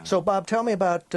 So, Bob, tell me about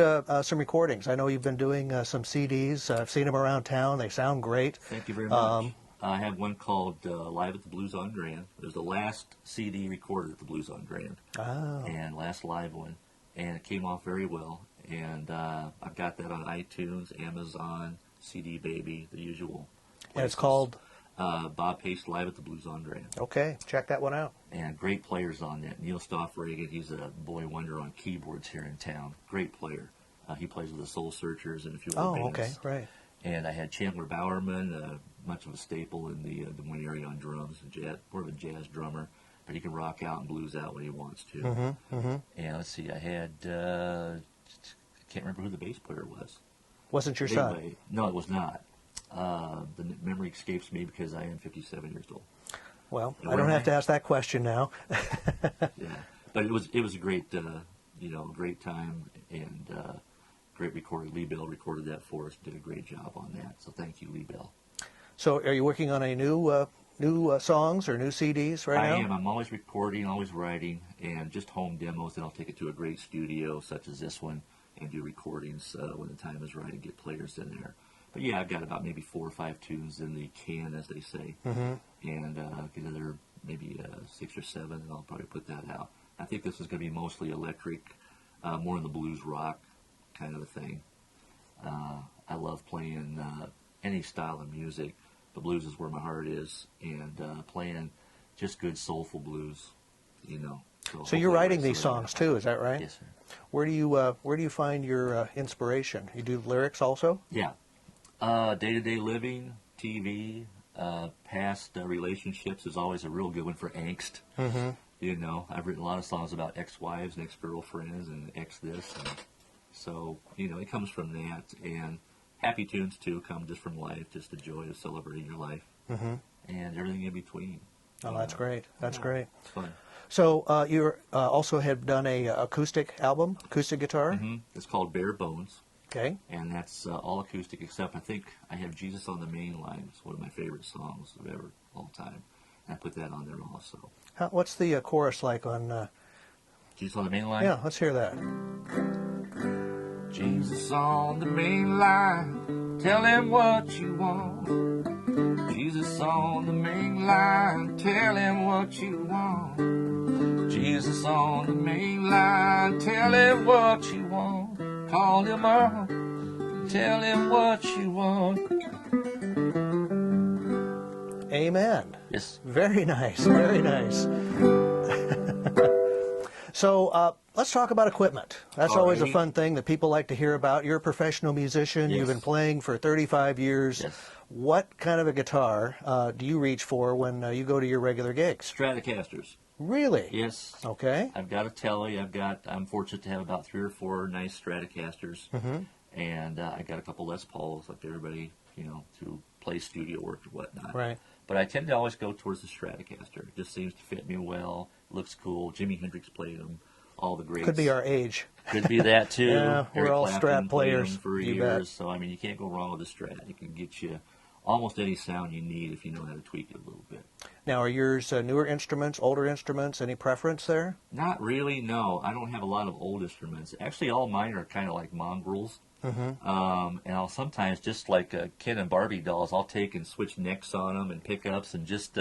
some recordings. I know you've been doing some CDs. I've seen them around town. They sound great. Thank you very much. I have one called Live at the Blues on Grand. It was the last CD recorded at the Blues on Grand. Oh. And last live one. And it came off very well. And I've got that on iTunes, Amazon, CD Baby, the usual places. And it's called? Bob Pace, Live at the Blues on Grand. Okay, check that one out. And great players on that. Neil Stoffregan, he's a boy wonder on keyboards here in town. Great player. He plays with the Soul Searchers and a few other bands. Okay, right. And I had Chandler Bowerman, much of a staple in the Des Moines area on drums, more of a jazz drummer, but he can rock out and blues out when he wants to. And let's see, I had, can't remember who the bass player was. Wasn't your son? No, it was not. The memory escapes me because I am 57 years old. Well, I don't have to ask that question now. Yeah, but it was a great, great time and great recording. Lee Bell recorded that for us, did a great job on that. So thank you, Lee Bell. So, are you working on any new songs or new CDs right now? I am. I'm always recording, always writing, and just home demos. Then I'll take it to a great studio such as this one and do recordings when the time is right and get players in there. But yeah, I've got about maybe 4 or 5 tunes in the can, as they say, and get another maybe 6 or 7, and I'll probably put that out. I think this is going to be mostly electric, more in the blues rock kind of a thing. I love playing any style of music. The blues is where my heart is, and playing just good soulful blues, So you're writing these songs too, is that right? Yes, sir. Where do you find your inspiration? You do lyrics also? Yeah. Day-to-day living, TV, past relationships is always a real good one for angst. I've written a lot of songs about ex-wives and ex-girlfriends and ex-this. And so, it comes from that. And happy tunes, too, come just from life, just the joy of celebrating your life. And everything in between. Oh, that's great. That's great. It's fun. So you also have done a acoustic album, acoustic guitar? It's called Bare Bones. Okay. And that's all acoustic, except I think I have Jesus on the Main Line. It's one of my favorite songs of ever, all time. And I put that on there also. What's the chorus like on... Jesus on the Main Line? Yeah, let's hear that. Jesus on the main line, tell him what you want. Jesus on the main line, tell him what you want. Jesus on the main line, tell him what you want. Call him up, tell him what you want. Amen. Yes. Very nice, very nice. So let's talk about equipment. That's always a fun thing that people like to hear about. You're a professional musician. Yes. You've been playing for 35 years. Yes. What kind of a guitar do you reach for when you go to your regular gigs? Stratocasters. Really? Yes. Okay. I've got a telly. I'm fortunate to have about 3 or 4 nice Stratocasters. And I got a couple Les Pauls, like everybody, to play studio work or whatnot. Right. But I tend to always go towards the Stratocaster. It just seems to fit me well. Looks cool. Jimi Hendrix played them. All the greats. Could be our age. Could be that too. Yeah, we're all Clapton Strat played players. them for You years. bet. So you can't go wrong with a Strat. It can get you almost any sound you need if you know how to tweak it a little bit. Now, are yours newer instruments, older instruments? Any preference there? Not really, no. I don't have a lot of old instruments. Actually, all mine are kind of like mongrels. And I'll sometimes, just like Ken and Barbie dolls, I'll take and switch necks on them and pickups and just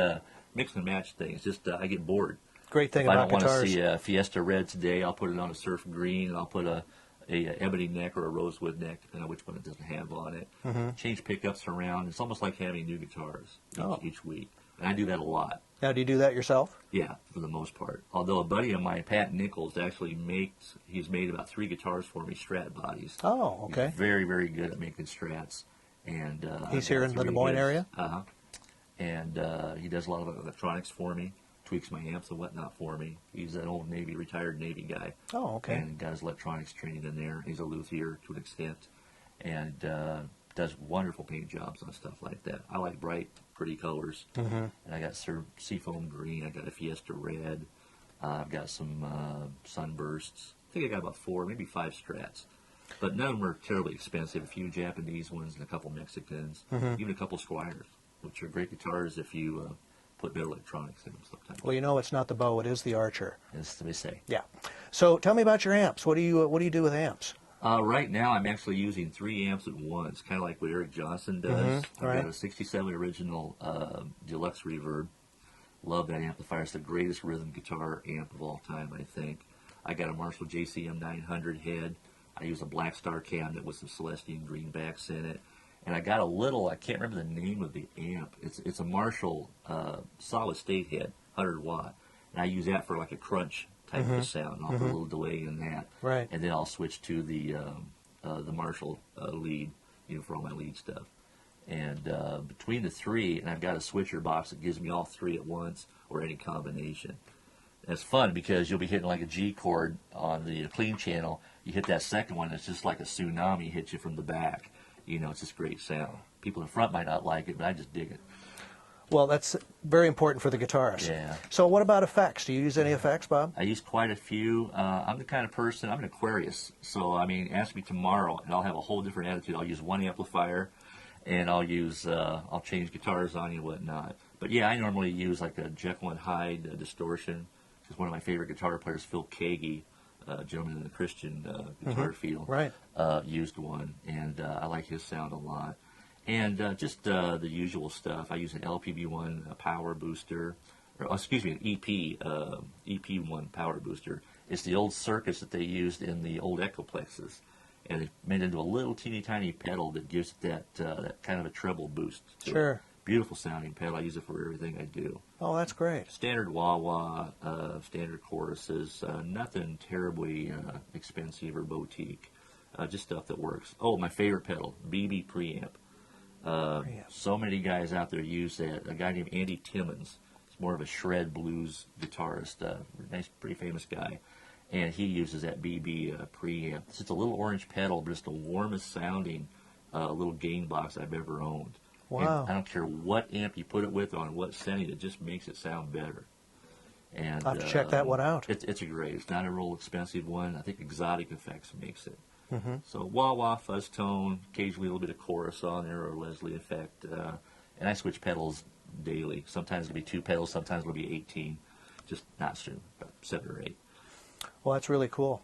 mix and match things. Just I get bored. Great thing if about I don't guitars. want to see a Fiesta Red today, I'll put it on a Surf Green, and I'll put a ebony neck or a rosewood neck, depending on which one it doesn't have on it. Change pickups around. It's almost like having new guitars each week. And I do that a lot. Now, do you do that yourself? Yeah, for the most part. Although a buddy of mine, Pat Nichols, actually he's made about 3 guitars for me, Strat bodies. Oh, okay. He's very, very good at making Strats. And he's here in the Des Moines area? And he does a lot of electronics for me, tweaks my amps and whatnot for me. He's an old retired Navy guy. Oh, okay. And got his electronics training in there. He's a luthier to an extent. And does wonderful paint jobs on stuff like that. I like bright, pretty colors. And I got Seafoam Green. I got a Fiesta Red. I've got some Sunbursts. I think I got about 4, maybe 5 Strats. But none of them are terribly expensive. A few Japanese ones and a couple Mexicans. Even a couple Squires, which are great guitars if you put better electronics in them sometimes. Well, it's not the bow, it is the Archer. As they say. Yeah. So tell me about your amps. What do you do with amps? Right now, I'm actually using 3 amps at once, kind of like what Eric Johnson does. I've got a 67 original deluxe reverb. Love that amplifier. It's the greatest rhythm guitar amp of all time, I think. I got a Marshall JCM 900 head. I use a Black Star cabinet with some Celestian greenbacks in it. And I got a little, I can't remember the name of the amp. It's a Marshall solid state head, 100 watt. And I use that for like a crunch type of a sound. I'll put a little delay in that. Right. And then I'll switch to the Marshall lead, for all my lead stuff. And between the 3, and I've got a switcher box that gives me all 3 at once or any combination. And it's fun because you'll be hitting like a G chord on the clean channel. You hit that second one, it's just like a tsunami hits you from the back. It's just great sound. People in front might not like it, but I just dig it. Well, that's very important for the guitarist. Yeah. So what about effects? Do you use any effects, Bob? I use quite a few. I'm the kind of person, I'm an Aquarius. So, ask me tomorrow, and I'll have a whole different attitude. I'll use one amplifier, and I'll change guitars on you and whatnot. But yeah, I normally use like a Jekyll and Hyde distortion, because one of my favorite guitar players, Phil Kagi, gentleman in the Christian guitar field, used one, and I like his sound a lot. And just the usual stuff. I use an LPB1 power booster, or excuse me, an EP1 power booster. It's the old circuits that they used in the old Echoplexes, and it's made into a little teeny tiny pedal that gives it that kind of a treble boost to it. Beautiful sounding pedal. I use it for everything I do. Oh, that's great. Standard wah-wah, standard choruses, nothing terribly expensive or boutique, just stuff that works. Oh, my favorite pedal, BB preamp. So many guys out there use that. A guy named Andy Timmons, he's more of a shred blues guitarist, nice, pretty famous guy, and he uses that BB preamp. It's just a little orange pedal, but it's the warmest sounding little gain box I've ever owned. Wow. And I don't care what amp you put it with on what setting, it just makes it sound better. And I'll have to check that one out. It's a great. It's not a real expensive one. I think Exotic Effects makes it. So wah-wah, fuzz tone, occasionally a little bit of chorus on there or Leslie effect. And I switch pedals daily. Sometimes it'll be 2 pedals, sometimes it'll be 18. Just not soon, about 7 or 8. Well, that's really cool.